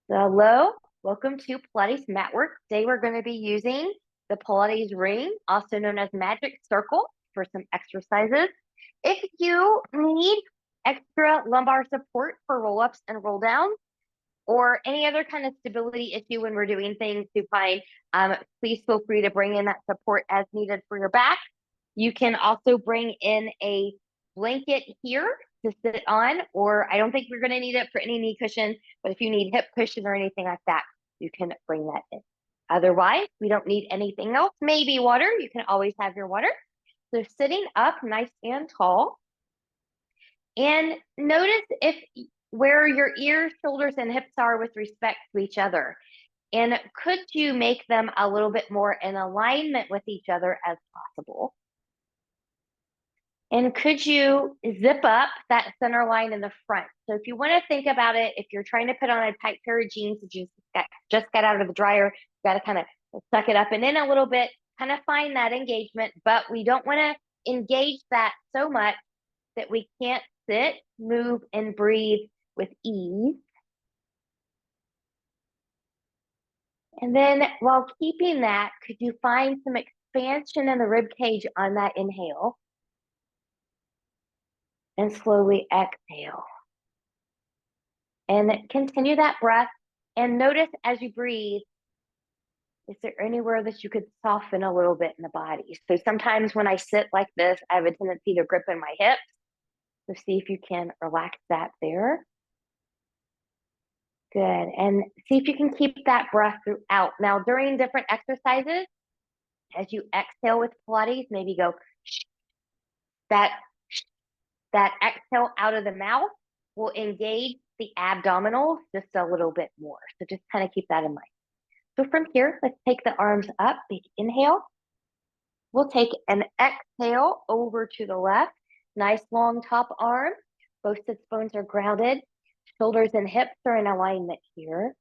Hello, welcome to Pilates Matwork. Today we're going to be using the Pilates ring, also known as magic circle, for some exercises. If you need extra lumbar support for roll-ups and roll-downs, or any other kind of stability issue when we're doing things supine, please feel free to bring in that support as needed for your back. You can also bring in a blanket here to sit on, or I don't think we're going to need it for any knee cushion, but if you need hip cushion or anything like that, you can bring that in. Otherwise, we don't need anything else. Maybe water. You can always have your water. So sitting up nice and tall. And notice if where your ears, shoulders, and hips are with respect to each other. And could you make them a little bit more in alignment with each other as possible? And could you zip up that center line in the front? So if you want to think about it, if you're trying to put on a tight pair of jeans that you just got out of the dryer, you got to kind of suck it up and in a little bit, kind of find that engagement, but we don't want to engage that so much that we can't sit, move, and breathe with ease. And then while keeping that, could you find some expansion in the rib cage on that inhale? And slowly exhale. And continue that breath. And notice as you breathe, is there anywhere that you could soften a little bit in the body? So sometimes when I sit like this, I have a tendency to grip in my hips. So see if you can relax that there. Good. And see if you can keep that breath throughout. Now, during different exercises, as you exhale with Pilates, maybe go shh. That exhale out of the mouth will engage the abdominals just a little bit more. So just kind of keep that in mind. So from here, let's take the arms up. Big inhale. We'll take an exhale over to the left. Nice long top arm. Both sits bones are grounded. Shoulders and hips are in alignment here.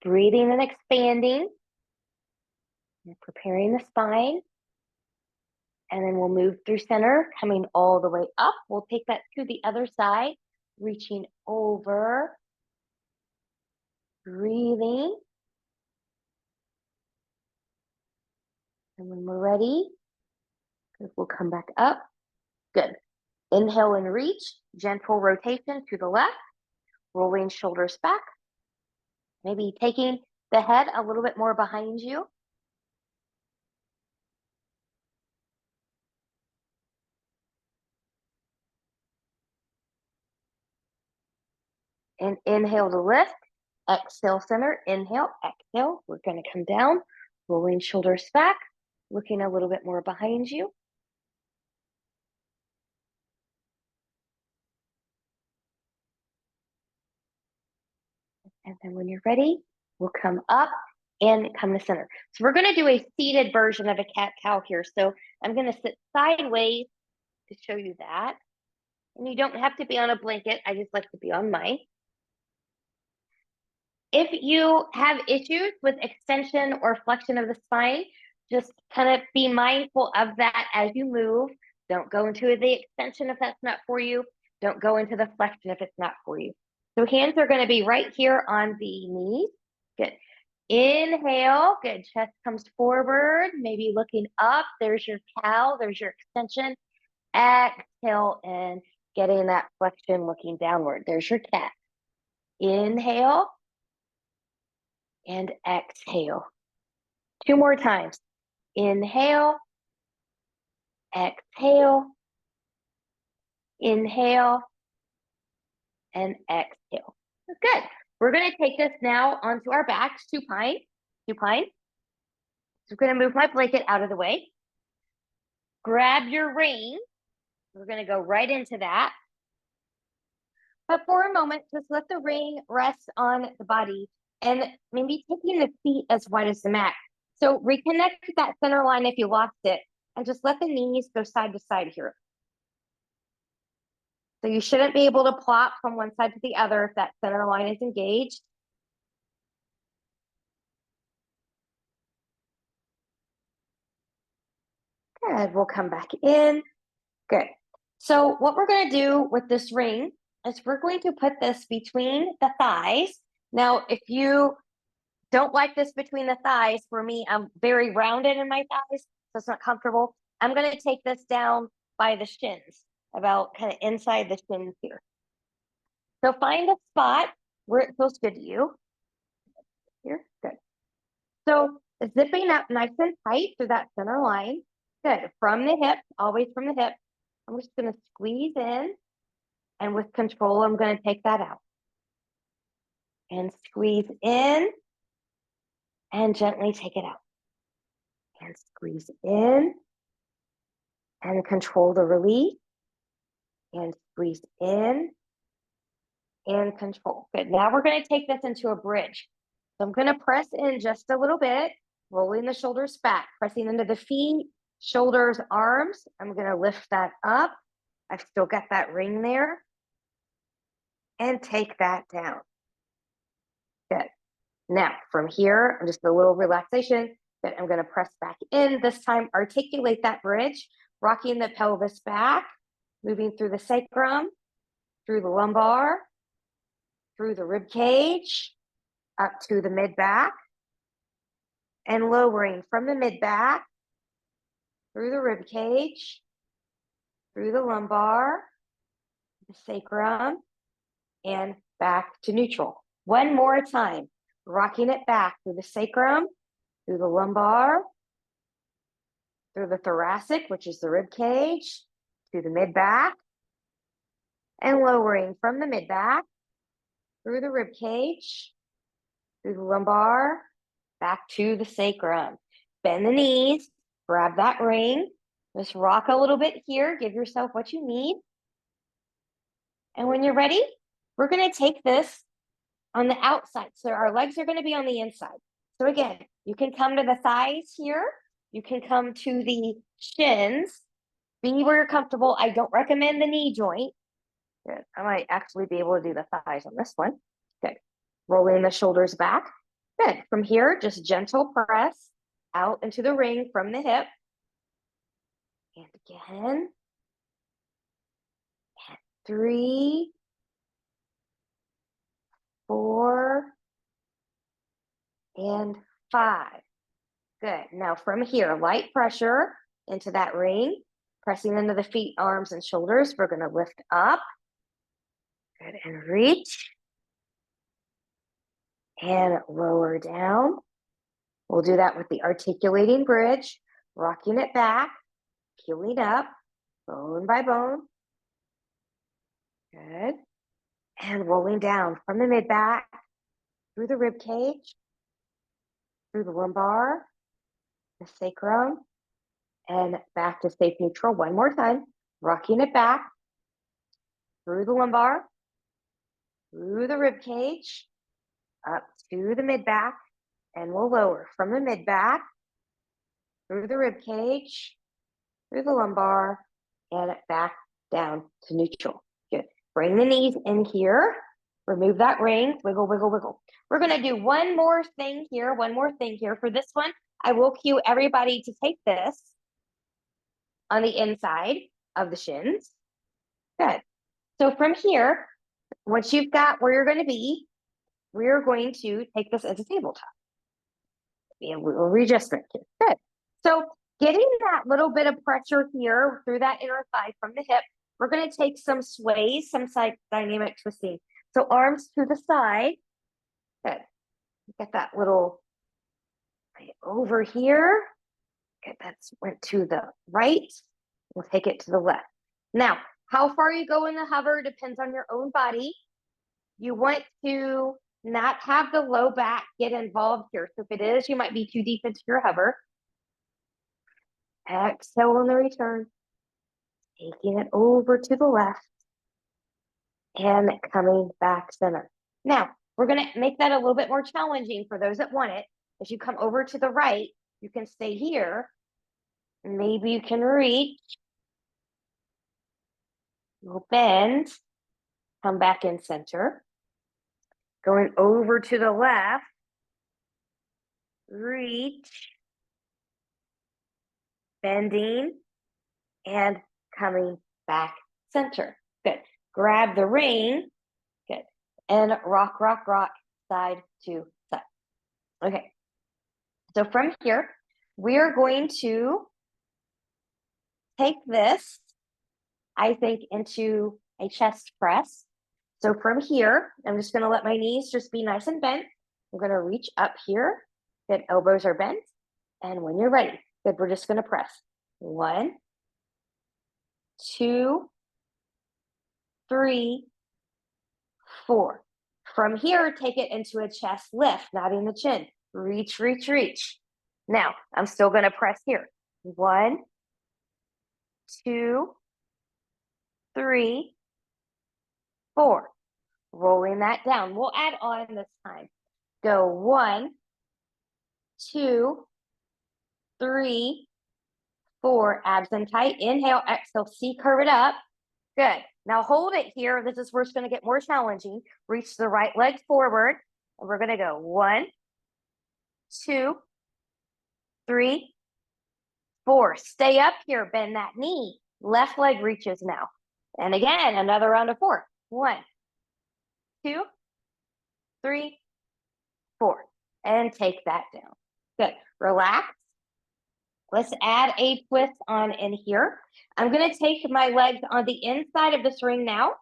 Breathing and expanding. And preparing the spine. And then we'll move through center, coming all the way up. We'll take that to the other side, reaching over. Breathing. And when we're ready, we'll come back up. Good. Inhale and reach. Gentle rotation to the left. Rolling shoulders back. Maybe taking the head a little bit more behind you. And inhale to lift. Exhale center. Inhale, exhale. We're going to come down. Rolling shoulders back. Looking a little bit more behind you. And then when you're ready, we'll come up and come to center. So we're going to do a seated version of a cat-cow here. So I'm going to sit sideways to show you that. And you don't have to be on a blanket. I just like to be on mine. If you have issues with extension or flexion of the spine, just kind of be mindful of that as you move. Don't go into the extension if that's not for you. Don't go into the flexion if it's not for you. So hands are going to be right here on the knees. Good. Inhale. Good. Chest comes forward, maybe looking up. There's your cow. There's your extension. Exhale and getting that flexion looking downward. There's your cat. Inhale and exhale. 2 more times. Inhale, exhale, inhale, and exhale. Good. We're going to take this now onto our backs, supine. Supine. So we're going to move my blanket out of the way. Grab your ring. We're going to go right into that. But for a moment, just let the ring rest on the body and maybe taking the feet as wide as the mat. So reconnect that center line if you lost it and just let the knees go side to side here. So you shouldn't be able to plop from one side to the other if that center line is engaged. Good, we'll come back in. Good. So what we're going to do with this ring is we're going to put this between the thighs. Now, if you don't like this between the thighs, for me, I'm very rounded in my thighs, so it's not comfortable. I'm going to take this down by the shins, about kind of inside the shins here. So find a spot where it feels good to you. Here, good. So zipping up nice and tight through that center line. Good. From the hip, always from the hip. I'm just going to squeeze in, and with control, I'm going to take that out. And squeeze in, and gently take it out. And squeeze in, and control the release. And squeeze in, and control. Good. Now we're going to take this into a bridge. So I'm going to press in just a little bit, rolling the shoulders back, pressing into the feet, shoulders, arms. I'm going to lift that up. I've still got that ring there. And take that down. Good. Now, from here, just a little relaxation. Good. I'm going to press back in. This time, articulate that bridge, rocking the pelvis back, moving through the sacrum, through the lumbar, through the rib cage, up to the mid-back, and lowering from the mid-back, through the rib cage, through the lumbar, the sacrum, and back to neutral. One more time, rocking it back through the sacrum, through the lumbar, through the thoracic, which is the rib cage, to the mid-back, and lowering from the mid-back, through the rib cage, through the lumbar, back to the sacrum. Bend the knees, grab that ring, just rock a little bit here, give yourself what you need. And when you're ready, we're going to take this on the outside. So our legs are going to be on the inside. So again, you can come to the thighs here. You can come to the shins. Be where you're comfortable. I don't recommend the knee joint. Good. I might actually be able to do the thighs on this one. Good. Rolling the shoulders back. Good. From here, just gentle press out into the ring from the hip. And again. And 3, 4, and 5. Good. Now from here, light pressure into that ring, pressing into the feet, arms, and shoulders. We're going to lift up. Good. And reach. And lower down. We'll do that with the articulating bridge, rocking it back, peeling up, bone by bone. Good. And rolling down from the mid-back, through the rib cage, through the lumbar, the sacrum, and back to safe neutral one more time, rocking it back, through the lumbar, through the rib cage, up to the mid-back, and we'll lower from the mid-back, through the rib cage, through the lumbar, and back down to neutral. Good. Bring the knees in here. Remove that ring. Wiggle, wiggle, wiggle. We're going to do one more thing here. For this one, I will cue everybody to take this on the inside of the shins. Good. So from here, once you've got where you're going to be, we're going to take this as a tabletop. And we'll readjustment here. Good. So getting that little bit of pressure here through that inner thigh from the hip, we're going to take some sways, some side dynamic twisting. So arms to the side. Good. Get that little right over here. Good. That's went to the right. We'll take it to the left. Now, how far you go in the hover depends on your own body. You want to not have the low back get involved here. So if it is, you might be too deep into your hover. Exhale on the return. Taking it over to the left. And coming back center. Now, we're going to make that a little bit more challenging for those that want it. As you come over to the right, you can stay here. Maybe you can reach. You'll bend. Come back in center. Going over to the left. Reach. Bending. And coming back center. Good. Grab the ring. Good. And rock, rock, rock. side to side. Okay. So from here, we are going to take this, I think, into a chest press. So from here, I'm just going to let my knees just be nice and bent. I'm going to reach up here. Good, elbows are bent. And when you're ready, good, we're just going to press. 1, 2, 3, 4. From here, take it into a chest lift, nodding the chin. Reach, reach, reach. Now, I'm still going to press here. 1, 2, 3, 4. Rolling that down. We'll add on this time. Go 1, 2, 3, 4. Abs in tight. Inhale, exhale, C, curve it up. Good. Now hold it here. This is where it's going to get more challenging. Reach the right leg forward. And we're going to go 1, 2, 3, 4. Stay up here. Bend that knee. Left leg reaches now. And again, another round of 4. 1, 2, 3, 4. And take that down. Good. Relax. Let's add a twist on in here. I'm going to take my legs on the inside of this ring now.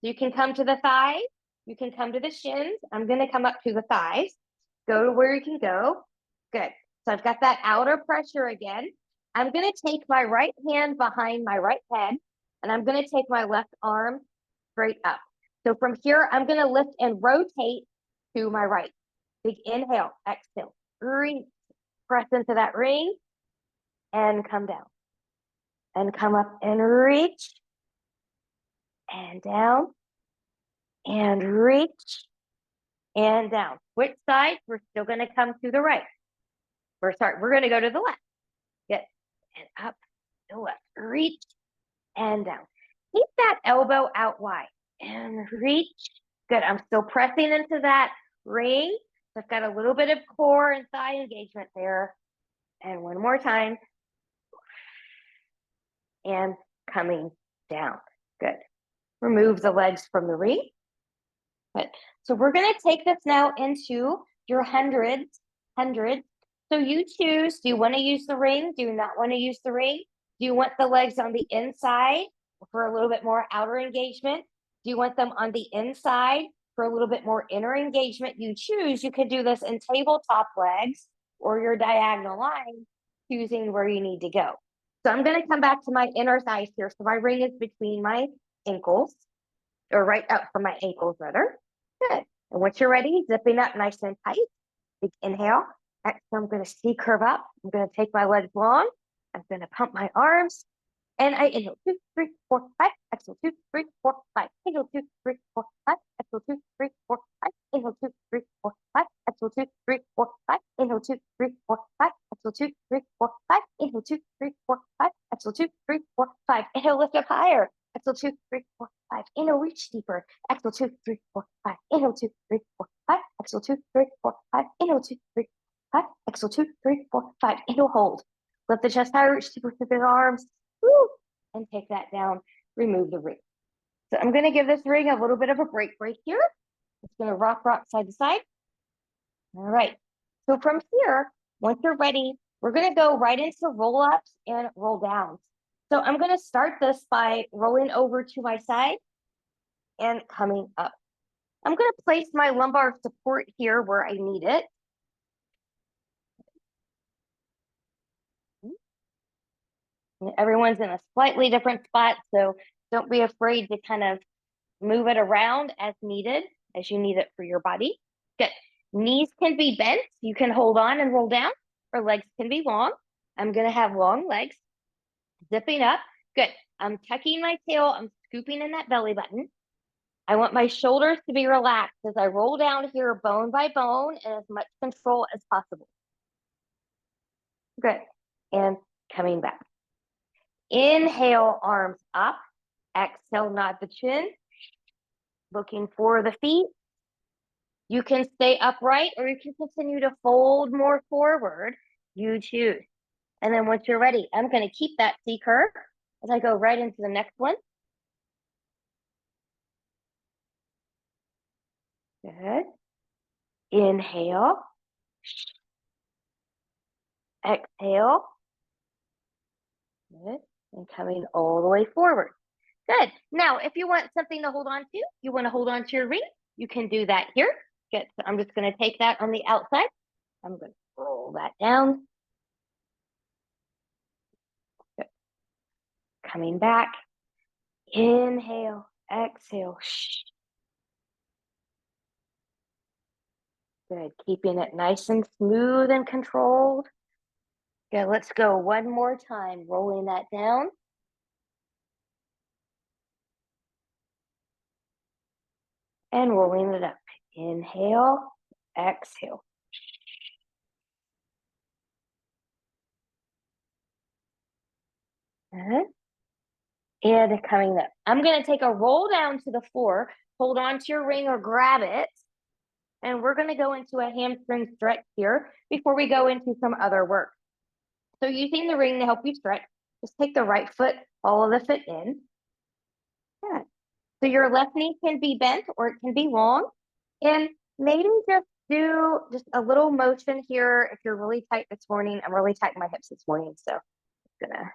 You can come to the thighs. You can come to the shins. I'm going to come up to the thighs. Go to where you can go. Good. So I've got that outer pressure again. I'm going to take my right hand behind my right head, and I'm going to take my left arm straight up. So from here, I'm going to lift and rotate to my right. Big inhale, exhale, reach, press into that ring, and come down. And come up and reach, and down, and reach, and down. Which side? We're still going to come to the right. We're going to go to the left. Good. And up, to the left. Reach, and down. Keep that elbow out wide. And reach. Good. I'm still pressing into that ring. So I've got a little bit of core and thigh engagement there. And one more time. And coming down. Good. Remove the legs from the ring. Good. So we're going to take this now into your hundreds. So you choose, do you want to use the ring? Do you not want to use the ring? Do you want the legs on the inside for a little bit more outer engagement? Do you want them on the inside for a little bit more inner engagement? You choose. You can do this in tabletop legs or your diagonal line, choosing where you need to go. So I'm going to come back to my inner thighs here. So my ring is between my ankles, or right up from my ankles, rather. Good. And once you're ready, zipping up nice and tight. Big inhale. Exhale, I'm going to C curve up. I'm going to take my legs long. I'm going to pump my arms. And I inhale 2, 3, 4, 5. Exhale 2, 3, 4, 5. Inhale 2, 3, 4, 5. Exhale 2, 3, 4, 5. Inhale 2, 3, 4, 5. Exhale 2, 3, 4, 5. Inhale 2, 3, 4, 5. Exhale 2, 3, 4, 5. Inhale 2, 3, 4, 5. Exhale 2, 3, 4, 5. Inhale, lift up higher. Exhale 2, 3, 4, 5. Inhale, reach deeper. Exhale 2, 3, 4, 5. Inhale 2, 3, 4, 5. Exhale 2, 3, 4, 5. Inhale 2, 3, 4, 5. Exhale 2, 3, 4, 5. Inhale, hold. Lift the chest higher, reach deeper through the arms. Woo! And take that down. Remove the ring. So I'm going to give this ring a little bit of a break here. It's going to rock side to side. All right. So from here, once you're ready, we're going to go right into roll-ups and roll-downs. So I'm going to start this by rolling over to my side and coming up. I'm going to place my lumbar support here where I need it. Everyone's in a slightly different spot, so don't be afraid to kind of move it around as needed, as you need it for your body. Good. Knees can be bent. You can hold on and roll down, or legs can be long. I'm going to have long legs. Zipping up. Good. I'm tucking my tail. I'm scooping in that belly button. I want my shoulders to be relaxed as I roll down here bone by bone and as much control as possible. Good. And coming back. Inhale, arms up. Exhale, nod the chin. Looking for the feet. You can stay upright or you can continue to fold more forward. You choose. And then once you're ready, I'm going to keep that C curve as I go right into the next one. Good. Inhale. Exhale. Good. And coming all the way forward. Good. Now, if you want something to hold on to, you want to hold on to your ring, you can do that here. Good. So I'm just going to take that on the outside. I'm going to roll that down. Good. Coming back. Inhale. Exhale. Good. Keeping it nice and smooth and controlled. Good. Let's go one more time. Rolling that down. And rolling it up. Inhale. Exhale. Good. And coming up. I'm going to take a roll down to the floor. Hold on to your ring or grab it. And we're going to go into a hamstring stretch here before we go into some other work. So using the ring to help you stretch, just take the right foot, follow the foot in. Good. So your left knee can be bent or it can be long. And maybe just do just a little motion here. If you're really tight this morning, I'm really tight in my hips this morning. So I'm going to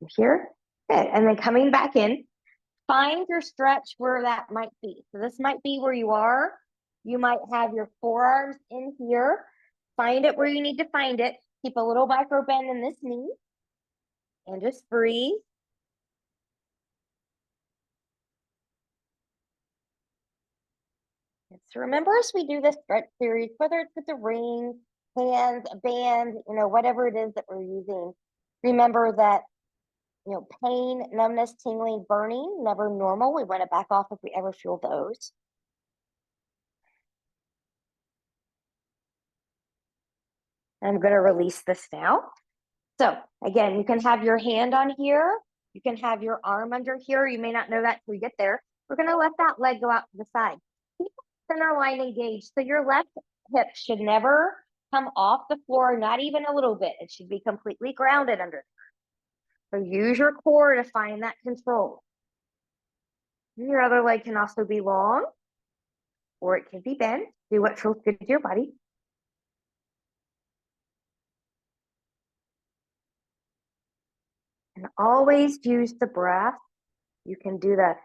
come here. Good. And then coming back in, find your stretch where that might be. So this might be where you are. You might have your forearms in here. Find it where you need to find it. Keep a little micro bend in this knee. And just breathe. So remember, as we do this stretch series, whether it's with the ring, hands, a band, whatever it is that we're using, remember that, pain, numbness, tingling, burning, never normal. We want to back off if we ever feel those. I'm going to release this now. So again, you can have your hand on here. You can have your arm under here. You may not know that till you get there. We're going to let that leg go out to the side. Keep the center line engaged. So your left hip should never come off the floor, not even a little bit. It should be completely grounded under there. So use your core to find that control. Your other leg can also be long, or it can be bent. Do what feels good to your body. And always use the breath. You can do that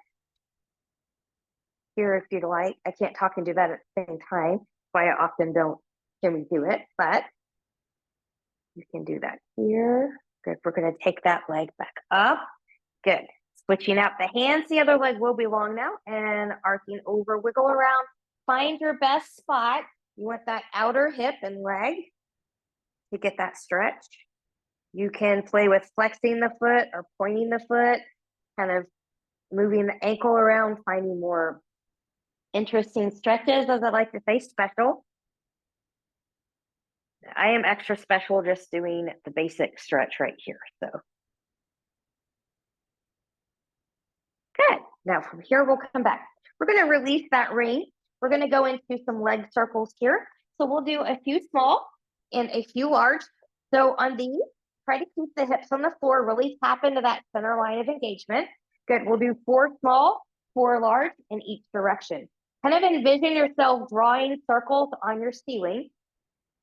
here if you'd like. I can't talk and do that at the same time. That's why I often don't hear me do it, but you can do that here. Good. We're going to take that leg back up. Good. Switching out the hands. The other leg will be long now and arcing over. Wiggle around. Find your best spot. You want that outer hip and leg to get that stretch. You can play with flexing the foot or pointing the foot, kind of moving the ankle around, finding more interesting stretches, as I like to say, special. I am extra special just doing the basic stretch right here. So good. Now from here, we'll come back. We're going to release that ring. We're going to go into some leg circles here. So we'll do a few small and a few large. So on these, try to keep the hips on the floor, really tap into that center line of engagement. Good. We'll do 4 small, 4 large in each direction. Kind of envision yourself drawing circles on your ceiling.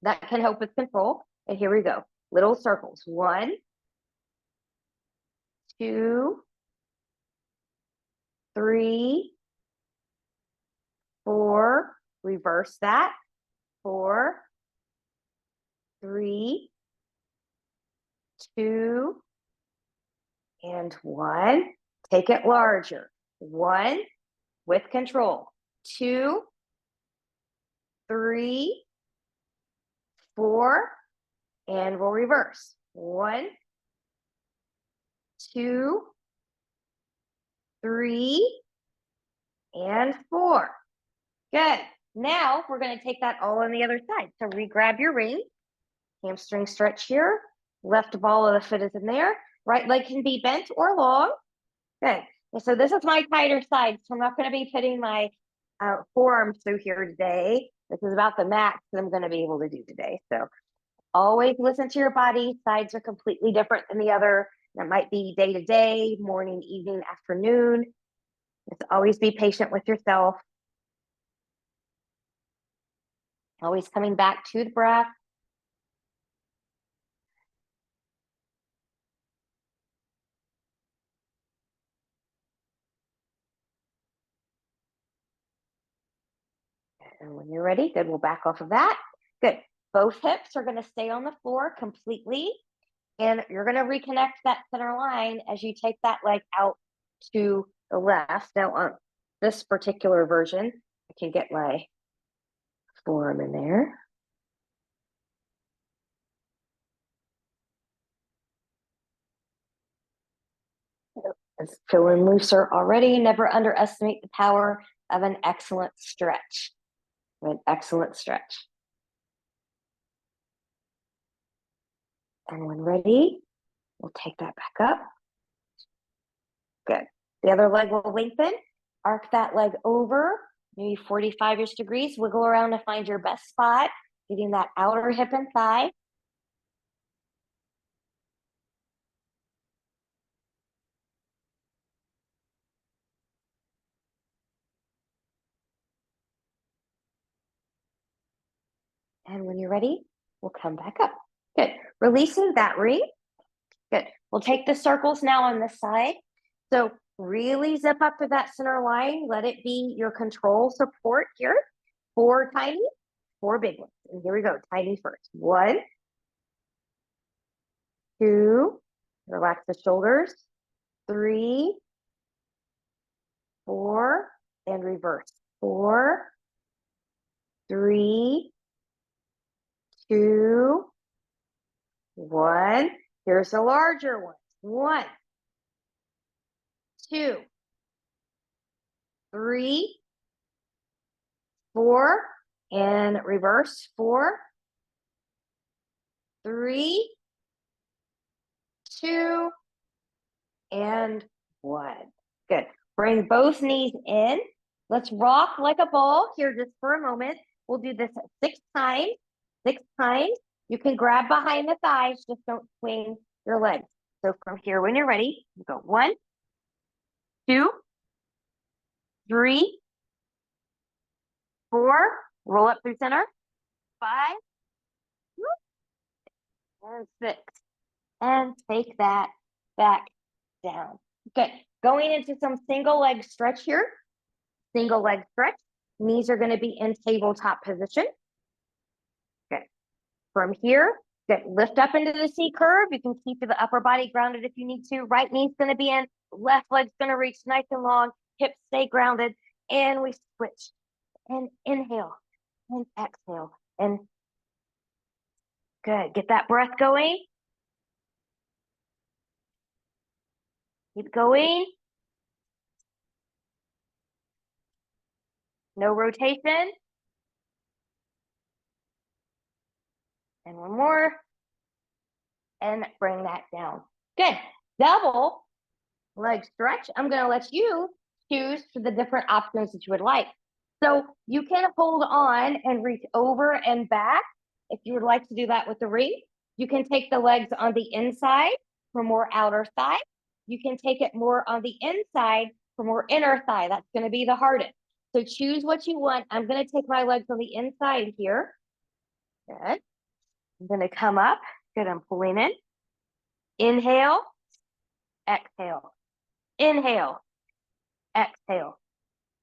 That can help with control. And here we go. Little circles. 1, 2, 3, 4. Reverse that. 4, 3, 2, and 1. Take it larger. 1 with control. 2, 3, 4, and we'll reverse. 1, 2, 3, and 4. Good. Now we're going to take that all on the other side. So re-grab your ring. Hamstring stretch here. Left ball of the foot is in there. Right leg can be bent or long. Good. So this is my tighter side. So I'm not going to be putting my forearms through here today. This is about the max that I'm going to be able to do today. So always listen to your body. Sides are completely different than the other. That might be day to day, morning, evening, afternoon. Just always be patient with yourself. Always coming back to the breath. And when you're ready, good, we'll back off of that. Good. Both hips are going to stay on the floor completely. And you're going to reconnect that center line as you take that leg out to the left. Now, on this particular version, I can get my forearm in there. It's feeling looser already. Never underestimate the power of an excellent stretch. An excellent stretch. And when ready, we'll take that back up. Good. The other leg will lengthen. Arc that leg over, maybe 45-ish degrees. Wiggle around to find your best spot, getting that outer hip and thigh. And when you're ready, we'll come back up. Good. Releasing that ring. Good. We'll take the circles now on this side. So really zip up to that center line. Let it be your control support here. 4 tiny, 4 big ones. And here we go. Tiny first. 1, 2, relax the shoulders. 3, 4, and reverse. 4, 3, 2, 1. Here's the larger one. 1, 2, 3, 4, and reverse. 4, 3, 2, and 1. Good. Bring both knees in. Let's rock like a ball here just for a moment. We'll do this 6 times. 6 times. You can grab behind the thighs, just don't swing your legs. So from here, when you're ready, you go 1, 2, 3, 4, roll up through center, 5, and 6. And take that back down. Good. Going into some single leg stretch here. Single leg stretch. Knees are going to be in tabletop position. Good. From here, good. Lift up into the C curve. You can keep the upper body grounded if you need to. Right knee's going to be in. Left leg's going to reach nice and long. Hips stay grounded. And we switch. And inhale. And exhale. And good. Get that breath going. Keep going. No rotation. And one more. And bring that down. Good. Double leg stretch. I'm going to let you choose for the different options that you would like. So you can hold on and reach over and back if you would like to do that with the ring. You can take the legs on the inside for more outer thigh. You can take it more on the inside for more inner thigh. That's going to be the hardest. So choose what you want. I'm going to take my legs on the inside here. Good. I'm going to come up. Good. I'm pulling in. Inhale. Exhale. Inhale. Exhale.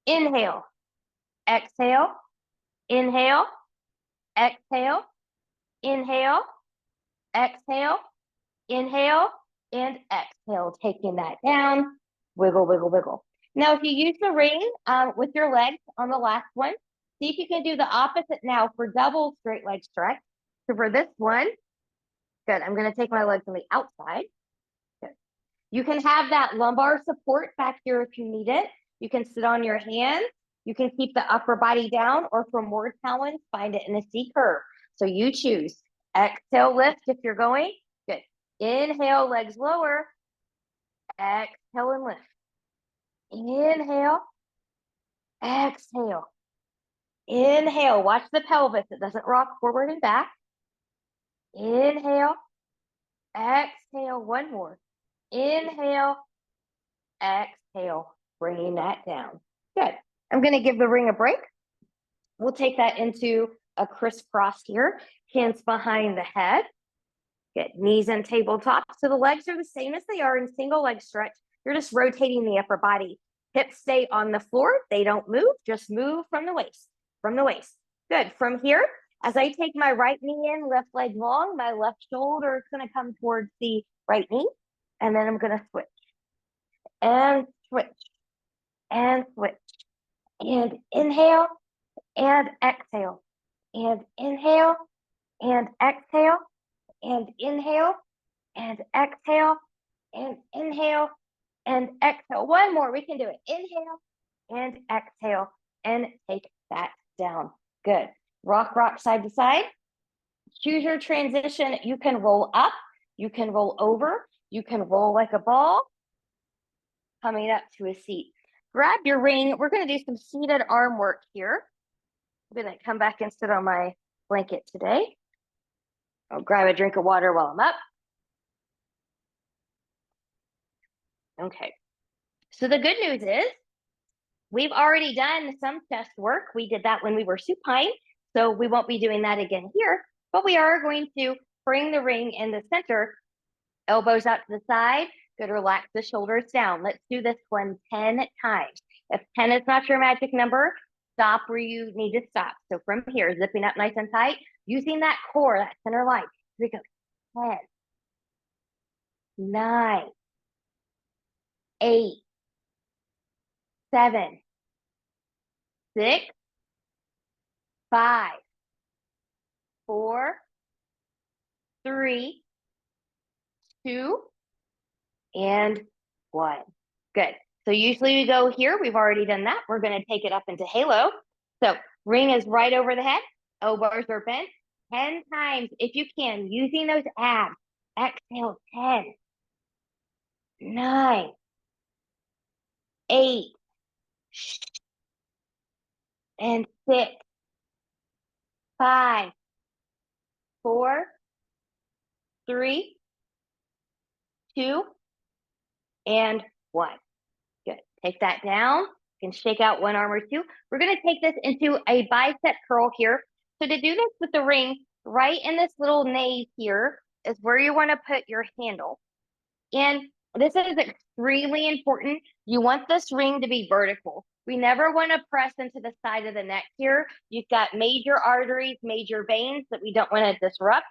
Inhale. Exhale. Inhale. Exhale. Inhale. Exhale. Inhale. And exhale. Taking that down. Wiggle, wiggle, wiggle. Now, if you use the ring with your legs on the last one, see if you can do the opposite now for double straight leg stretch. So for this one, good. I'm going to take my legs on the outside. Good. You can have that lumbar support back here if you need it. You can sit on your hands. You can keep the upper body down, or for more challenge, find it in a C curve. So you choose. Exhale, lift if you're going. Good. Inhale, legs lower. Exhale and lift. Inhale. Exhale. Inhale. Watch the pelvis. It doesn't rock forward and back. Inhale. Exhale. One more. Inhale. Exhale. Bringing that down. Good. I'm going to give the ring a break. We'll take that into a crisscross here. Hands behind the head. Good. Knees and tabletop. So the legs are the same as they are in single leg stretch. You're just rotating the upper body. Hips stay on the floor. They don't move. Just move from the waist. From the waist. Good. From here, as I take my right knee in, left leg long, my left shoulder is going to come towards the right knee. And then I'm going to switch. And switch. And switch. And inhale. And exhale. And inhale. And exhale. And inhale. And exhale. And inhale. And exhale. One more. We can do it. Inhale. And exhale. And take that down. Good. Rock, rock, side to side. Choose your transition. You can roll up. You can roll over. You can roll like a ball. Coming up to a seat. Grab your ring. We're going to do some seated arm work here. I'm going to come back and sit on my blanket today. I'll grab a drink of water while I'm up. Okay. So the good news is we've already done some chest work. We did that when we were supine, so we won't be doing that again here, but we are going to bring the ring in the center, elbows out to the side. Good, relax the shoulders down. Let's do this one 10 times. If 10 is not your magic number, stop where you need to stop. So from here, zipping up nice and tight, using that core, that center line. Here we go. 10, 9, 8, 7, 6, 5, 4, 3, 2, and 1. Good. So usually we go here. We've already done that. We're going to take it up into halo. So ring is right over the head. Elbows are bent. 10 times if you can, using those abs. Exhale, 10, 9, 8, and 6, 5, 4, 3, 2, and 1. Good. Take that down. You can shake out one arm or two. We're going to take this into a bicep curl here. So to do this with the ring, right in this little nave here is where you want to put your handle. And this is extremely important. You want this ring to be vertical. We never want to press into the side of the neck here. You've got major arteries, major veins that we don't want to disrupt.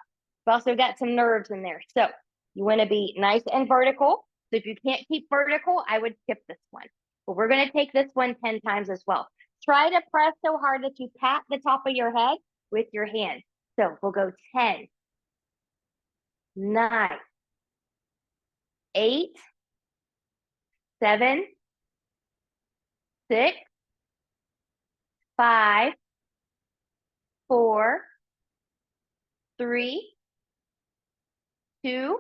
We've also got some nerves in there. So you want to be nice and vertical. So if you can't keep vertical, I would skip this one. But we're going to take this one 10 times as well. Try to press so hard that you pat the top of your head with your hand. So we'll go 10, 9, 8, 7, 6, 5, 4, 3, 2,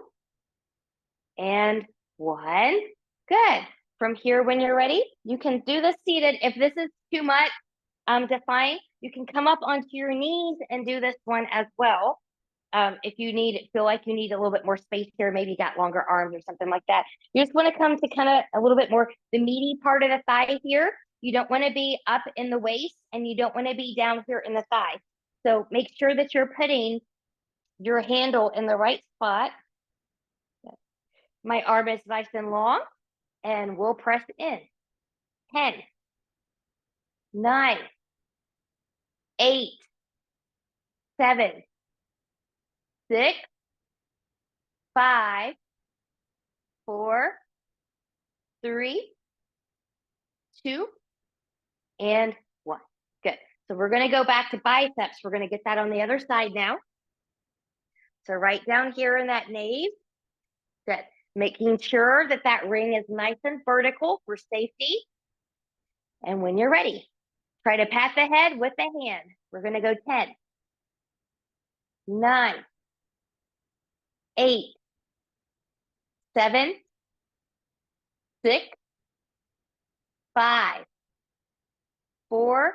and 1. Good. From here, when you're ready, you can do this seated. If this is too much to find, you can come up onto your knees and do this one as well. If you feel like you need a little bit more space here, maybe you got longer arms or something like that. You just want to come to kind of a little bit more the meaty part of the thigh here. You don't want to be up in the waist and you don't want to be down here in the thigh. So make sure that you're putting your handle in the right spot. My arm is nice and long and we'll press in. 10, 9, 8, 7, 6, 5, 4, 3, 2, and 1. Good. So we're going to go back to biceps. We're going to get that on the other side now. So right down here in that nave, good. Making sure that that ring is nice and vertical for safety. And when you're ready, try to pat the head with the hand. We're going to go 10, 9, 8, 7, 6, 5, 4,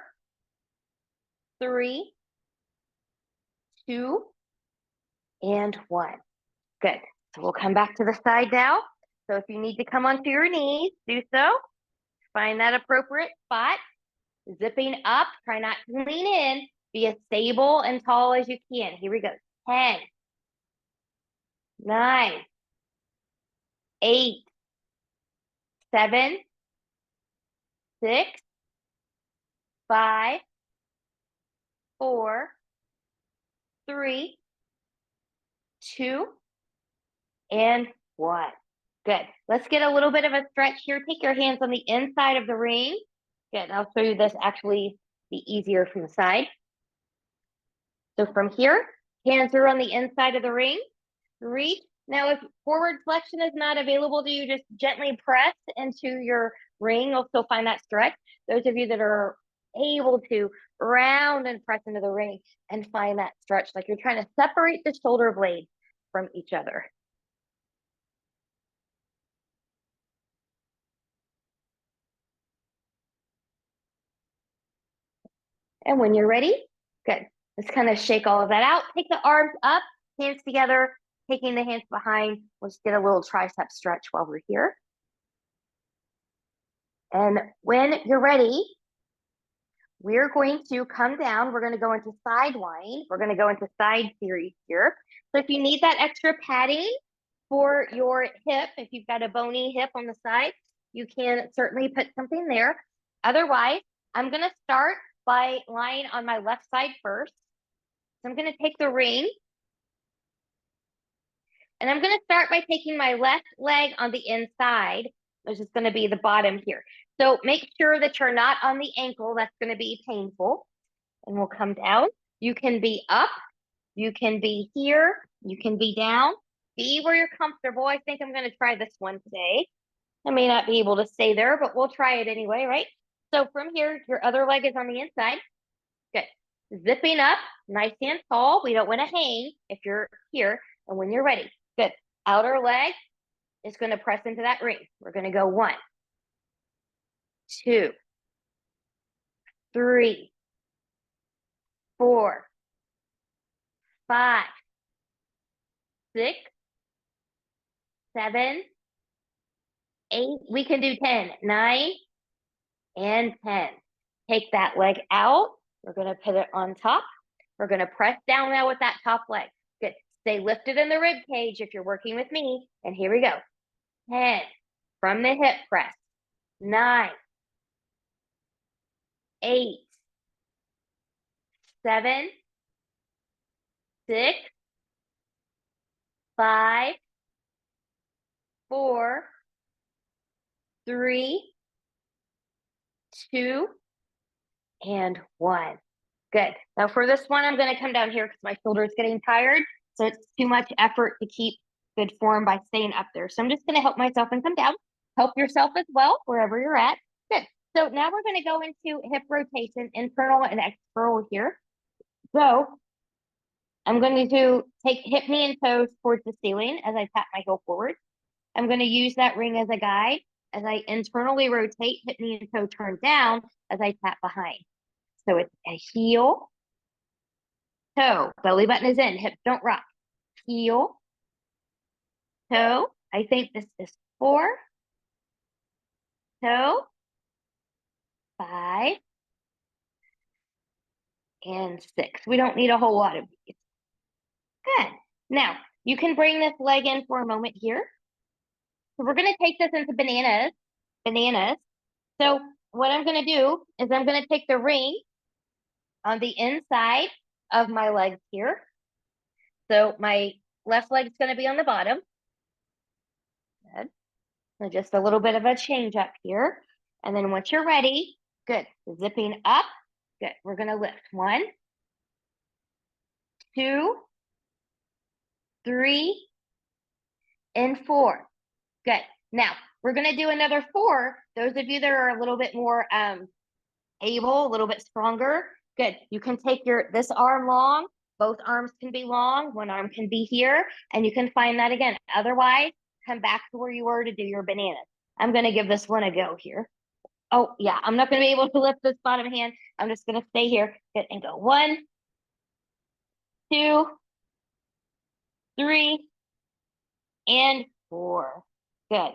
3, 2, and 1. Good. So we'll come back to the side now. So if you need to come onto your knees, do so. Find that appropriate spot. Zipping up. Try not to lean in. Be as stable and tall as you can. Here we go. 10, 9, 8, 7, 6, 5, 4, 3, 2, and 1. Good. Let's get a little bit of a stretch here. Take your hands on the inside of the ring. Good. I'll show you this actually be easier from the side. So from here, hands are on the inside of the ring. Reach. Now, if forward flexion is not available to you, just gently press into your ring. You'll still find that stretch. Those of you that are able to round and press into the ring and find that stretch, like you're trying to separate the shoulder blades from each other. And when you're ready, good. Let's kind of shake all of that out. Take the arms up, hands together, taking the hands behind. We'll just get a little tricep stretch while we're here. And when you're ready, we're going to come down. We're going to go into side wind. We're going to go into side series here. So if you need that extra padding for your hip, if you've got a bony hip on the side, you can certainly put something there. Otherwise, I'm going to start by lying on my left side first. So I'm going to take the ring. And I'm going to start by taking my left leg on the inside, which is going to be the bottom here. So make sure that you're not on the ankle. That's going to be painful. And we'll come down. You can be up. You can be here. You can be down. Be where you're comfortable. I think I'm going to try this one today. I may not be able to stay there, but we'll try it anyway, right? So from here, your other leg is on the inside. Good. Zipping up, nice and tall. We don't want to hang if you're here. And when you're ready, good. Outer leg is going to press into that ring. We're going to go 1, 2, 3, 4, 5, 6, 7, 8. We can do 10, 9, and 10. Take that leg out. We're going to put it on top. We're going to press down now with that top leg. Good. Stay lifted in the rib cage if you're working with me. And here we go. 10 from the hip press. 9, 8, 7, 6, 5, 4, 3, 2, and 1. Good. Now for this one, I'm going to come down here because my shoulder is getting tired. So it's too much effort to keep good form by staying up there. So I'm just going to help myself and come down. Help yourself as well, wherever you're at. Good. So now we're going to go into hip rotation, internal and external here. So I'm going to take hip, knee, and toes towards the ceiling as I tap my heel forward. I'm going to use that ring as a guide as I internally rotate, hip, knee, and toe turn down as I tap behind. So it's a heel, toe, belly button is in, hips don't rock. Heel, toe, I think this is 4, toe, 5, and 6. We don't need a whole lot of these. Good. Now, you can bring this leg in for a moment here. So we're going to take this into bananas. So what I'm going to do is I'm going to take the ring on the inside of my legs here. So my left leg is going to be on the bottom. Good. So just a little bit of a change up here. And then once you're ready, good. Zipping up. Good. We're going to lift. 1, 2, 3, and 4. Good. Now, we're going to do another 4. Those of you that are a little bit more able, a little bit stronger, good. You can take this arm long. Both arms can be long. One arm can be here, and you can find that again. Otherwise, come back to where you were to do your bananas. I'm going to give this one a go here. Oh, yeah, I'm not going to be able to lift this bottom hand. I'm just going to stay here. Good, and go 1, 2, 3, and 4. Good.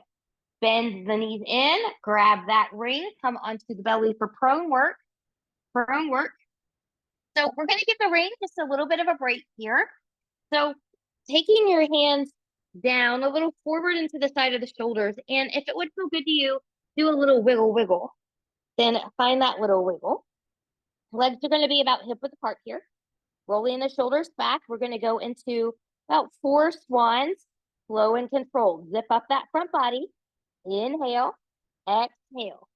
Bend the knees in, grab that ring, come onto the belly for prone work. So So we're going to give the ring just a little bit of a break here. So taking your hands down a little forward into the side of the shoulders. And if it would feel good to you, do a little wiggle, wiggle. Then find that little wiggle. Legs are going to be about hip width apart here. Rolling the shoulders back. We're going to go into about 4 swans, slow and controlled. Zip up that front body. Inhale, exhale.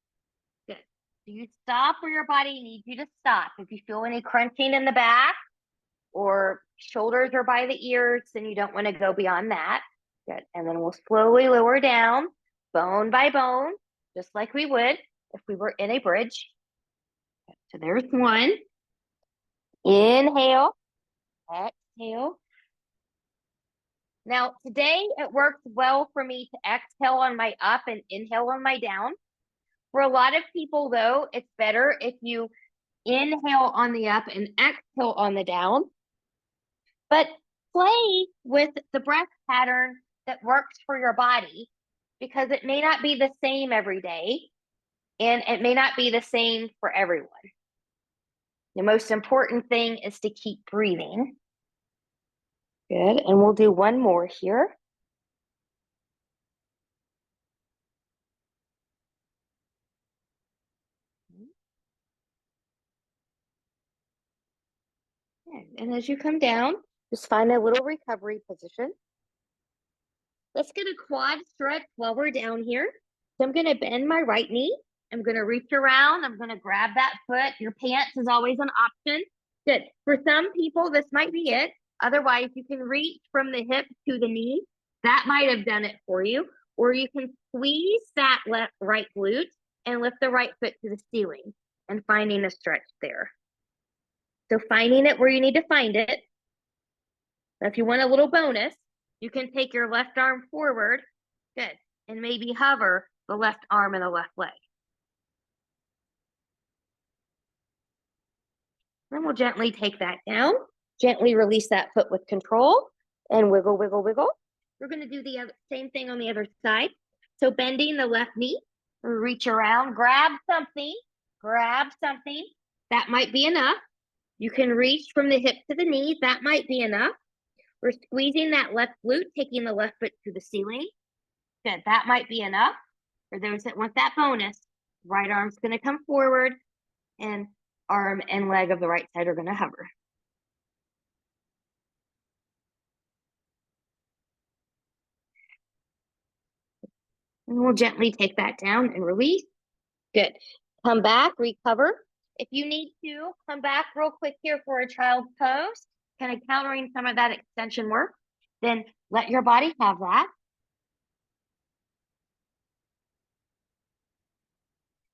Good. Do you stop where your body needs you to stop? If you feel any crunching in the back or shoulders are by the ears, then you don't want to go beyond that. Good. And then we'll slowly lower down, bone by bone, just like we would if we were in a bridge. Good. So there's one. Inhale, exhale. Now, today it works well for me to exhale on my up and inhale on my down. For a lot of people, though, it's better if you inhale on the up and exhale on the down. But play with the breath pattern that works for your body because it may not be the same every day and it may not be the same for everyone. The most important thing is to keep breathing. Good. And we'll do one more here. And as you come down, just find a little recovery position. Let's get a quad stretch while we're down here. So I'm going to bend my right knee. I'm going to reach around. I'm going to grab that foot. Your pants is always an option. Good. For some people, this might be it. Otherwise, you can reach from the hip to the knee. That might have done it for you. Or you can squeeze that right glute and lift the right foot to the ceiling and finding a stretch there. So finding it where you need to find it. Now, if you want a little bonus, you can take your left arm forward, good, and maybe hover the left arm and the left leg. Then we'll gently take that down, gently release that foot with control, and wiggle, wiggle, wiggle. We're going to do the same thing on the other side. So bending the left knee, reach around, grab something. That might be enough. You can reach from the hip to the knee. That might be enough. We're squeezing that left glute, taking the left foot to the ceiling. Good, that might be enough. For those that want that bonus, right arm's gonna come forward and arm and leg of the right side are gonna hover. And we'll gently take that down and release. Good. Come back, recover. If you need to, come back real quick here for a child's pose, kind of countering some of that extension work. Then let your body have that.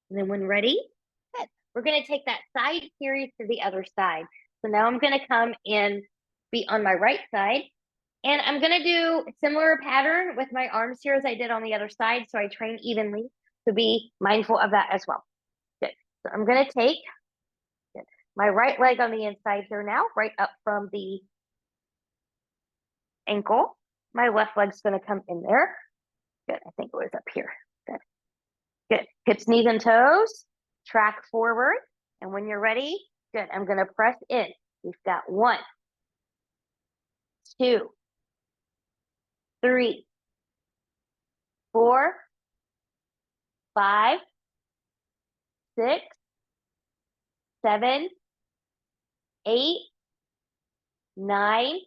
And then when ready, good. We're going to take that side series to the other side. So now I'm going to come and be on my right side. And I'm going to do a similar pattern with my arms here as I did on the other side. So I train evenly. So be mindful of that as well. Good. So I'm going to take my right leg on the inside here now, right up from the ankle. My left leg's going to come in there. Good. I think it was up here. Good. Good. Hips, knees, and toes. Track forward. And when you're ready, good. I'm going to press in. We've got 1, 2, 3, 4, 5, 6, 7, 8, 9,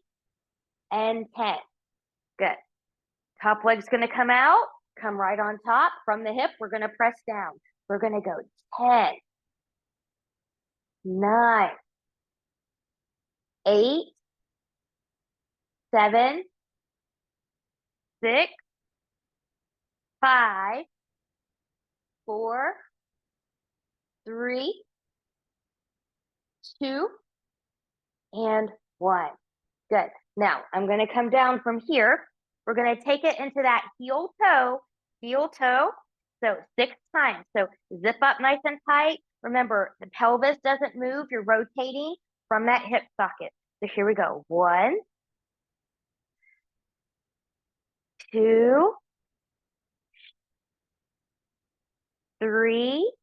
and 10. Good. Top leg's going to come out, come right on top from the hip. We're going to press down. We're going to go 10, 9, 8, 7, 6, 5, 4, 3, 2, and 1. Good. Now, I'm going to come down from here. We're going to take it into that heel toe. So 6 times. So zip up nice and tight. Remember, the pelvis doesn't move. You're rotating from that hip socket. So here we go. 1, 2, 3,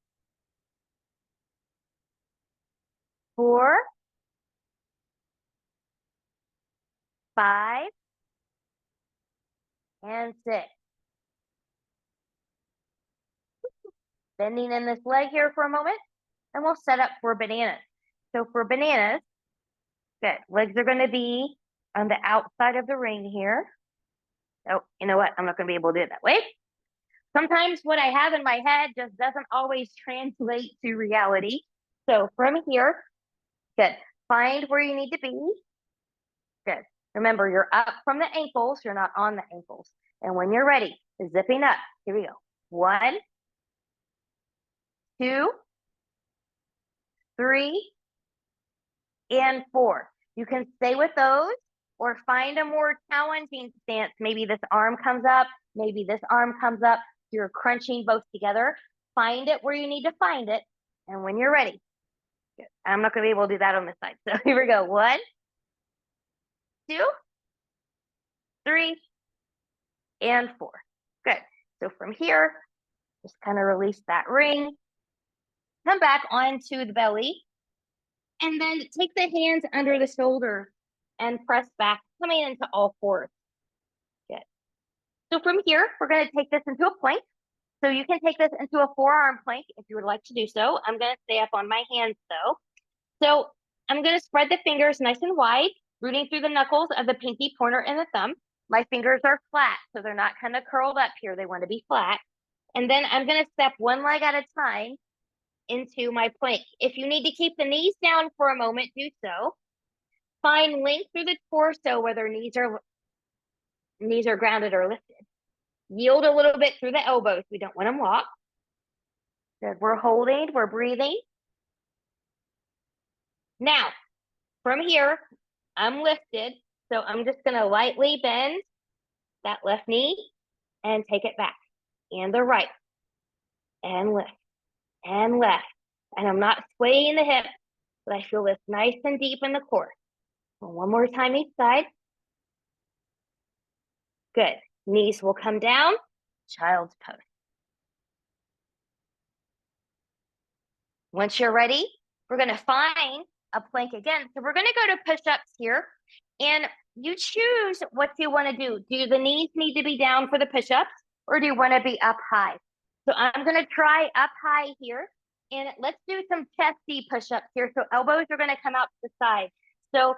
4, 5 and 6. Bending in this leg here for a moment, and we'll set up for bananas. So for bananas, good. Legs are going to be on the outside of the ring here. Oh, you know what? I'm not going to be able to do it that way. Sometimes what I have in my head just doesn't always translate to reality. So from here, good. Find where you need to be. Good. Remember, you're up from the ankles. You're not on the ankles. And when you're ready, zipping up. Here we go. 1, 2, 3, and 4. You can stay with those or find a more challenging stance. Maybe this arm comes up. Maybe this arm comes up. You're crunching both together. Find it where you need to find it. And when you're ready, good. I'm not going to be able to do that on this side. So here we go. 1, 2, 3, and 4. Good. So from here, just kind of release that ring. Come back onto the belly. And then take the hands under the shoulder and press back, coming into all fours. Good. So from here, we're going to take this into a plank. So you can take this into a forearm plank if you would like to do so. I'm going to stay up on my hands though. So I'm going to spread the fingers nice and wide, rooting through the knuckles of the pinky, pointer, and the thumb. My fingers are flat, so they're not kind of curled up here. They want to be flat. And then I'm going to step one leg at a time into my plank. If you need to keep the knees down for a moment, do so. Find length through the torso, whether knees are grounded or lifted. Yield a little bit through the elbows. We don't want them locked. Good. We're holding, we're breathing. Now, from here, I'm lifted. So I'm just going to lightly bend that left knee and take it back. And the right. And lift. And left. And I'm not swaying the hip, but I feel this nice and deep in the core. One more time each side. Good. Knees will come down. Child's pose. Once you're ready, we're going to find a plank again. So we're going to go to push-ups here. And you choose what you want to do. Do the knees need to be down for the push-ups, or do you want to be up high? So I'm going to try up high here. And let's do some chesty push-ups here. So elbows are going to come out to the side. So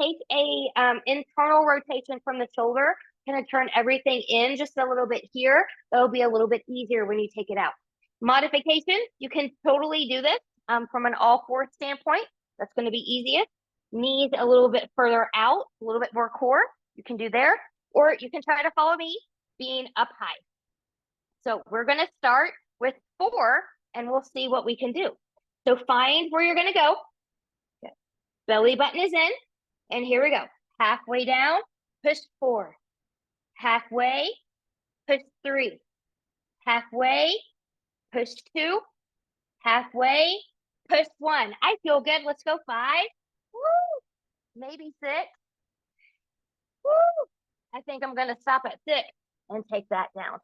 take a internal rotation from the shoulder. Kind of turn everything in just a little bit here. That'll be a little bit easier when you take it out. Modification, you can totally do this from an all-four standpoint. That's going to be easiest. Knees a little bit further out, a little bit more core. You can do there. Or you can try to follow me being up high. So we're going to start with 4, and we'll see what we can do. So find where you're going to go. Okay. Belly button is in. And here we go. Halfway down, push 4. Halfway, push 3. Halfway, push 2. Halfway, push 1. I feel good. Let's go 5. Woo! Maybe 6. Woo! I think I'm going to stop at 6 and take that down.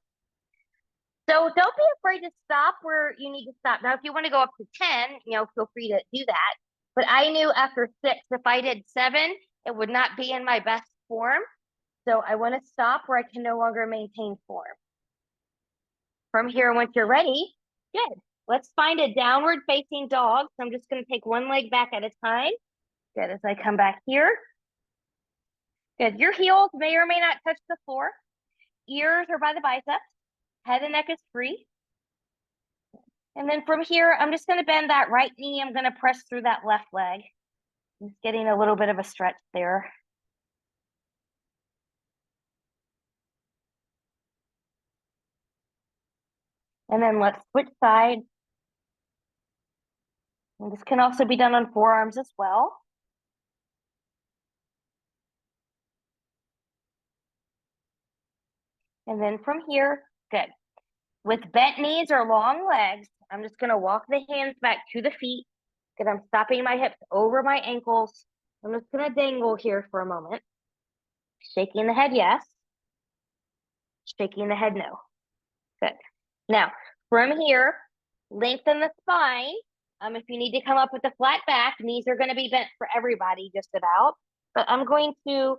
So don't be afraid to stop where you need to stop. Now, if you want to go up to 10, feel free to do that. But I knew after 6, if I did 7, it would not be in my best form. So I want to stop where I can no longer maintain form. From here, once you're ready, good. Let's find a downward facing dog. So I'm just going to take one leg back at a time. Good, as I come back here. Good, your heels may or may not touch the floor. Ears are by the biceps. Head and neck is free. And then from here, I'm just going to bend that right knee. I'm going to press through that left leg. Just getting a little bit of a stretch there. And then let's switch sides. And this can also be done on forearms as well. And then from here, good. With bent knees or long legs, I'm just going to walk the hands back to the feet. Good, I'm stopping my hips over my ankles. I'm just going to dangle here for a moment. Shaking the head, yes. Shaking the head, no. Good. Now, from here, lengthen the spine. If you need to come up with a flat back, knees are going to be bent for everybody just about. But I'm going to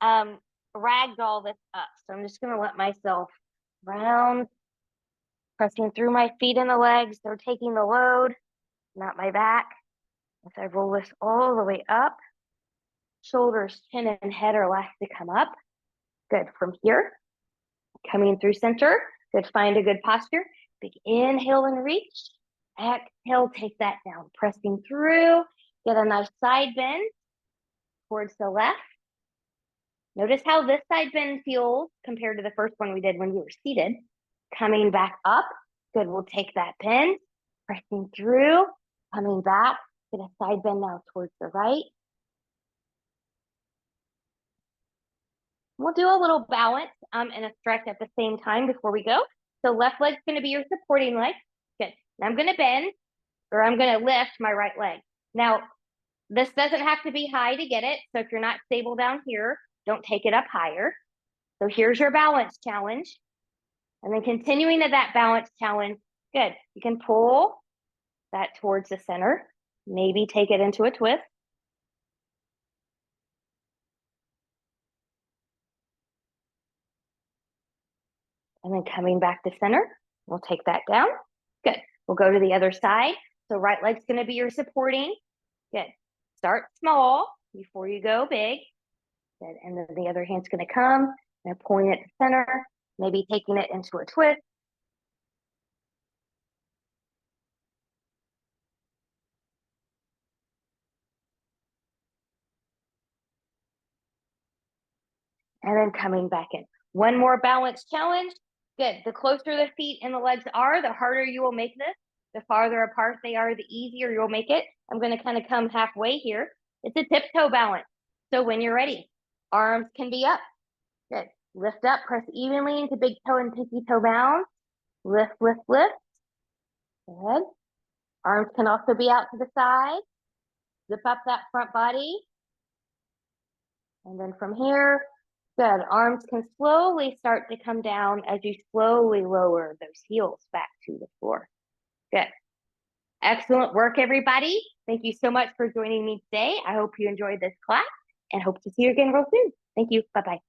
ragdoll this up. So I'm just gonna let myself round, pressing through my feet and the legs. They're taking the load, not my back. As I roll this all the way up, shoulders, chin, and head are last to come up. Good. From here, coming through center. Good. Find a good posture. Big inhale and reach. Exhale, take that down. Pressing through. Get a nice side bend towards the left. Notice how this side bend feels compared to the first one we did when we were seated. Coming back up. Good. We'll take that bend. Pressing through. Coming back. Get a side bend now towards the right. We'll do a little balance and a stretch at the same time before we go. So left leg's going to be your supporting leg. Good. Now I'm going to bend, or I'm going to lift my right leg. Now, this doesn't have to be high to get it. So if you're not stable down here, don't take it up higher. So here's your balance challenge. And then continuing to that balance challenge, good. You can pull that towards the center. Maybe take it into a twist. And then coming back to center, we'll take that down. Good. We'll go to the other side. So right leg's going to be your supporting. Good. Start small before you go big. Good. And then the other hand's going to come and point it to center, maybe taking it into a twist. And then coming back in. One more balance challenge. Good. The closer the feet and the legs are, the harder you will make this. The farther apart they are, the easier you'll make it. I'm going to kind of come halfway here. It's a tiptoe balance. So when you're ready, arms can be up. Good. Lift up, press evenly into big toe and pinky toe bounce. Lift, lift, lift. Good. Arms can also be out to the side. Zip up that front body. And then from here, good. Arms can slowly start to come down as you slowly lower those heels back to the floor. Good. Excellent work, everybody. Thank you so much for joining me today. I hope you enjoyed this class and hope to see you again real soon. Thank you. Bye-bye.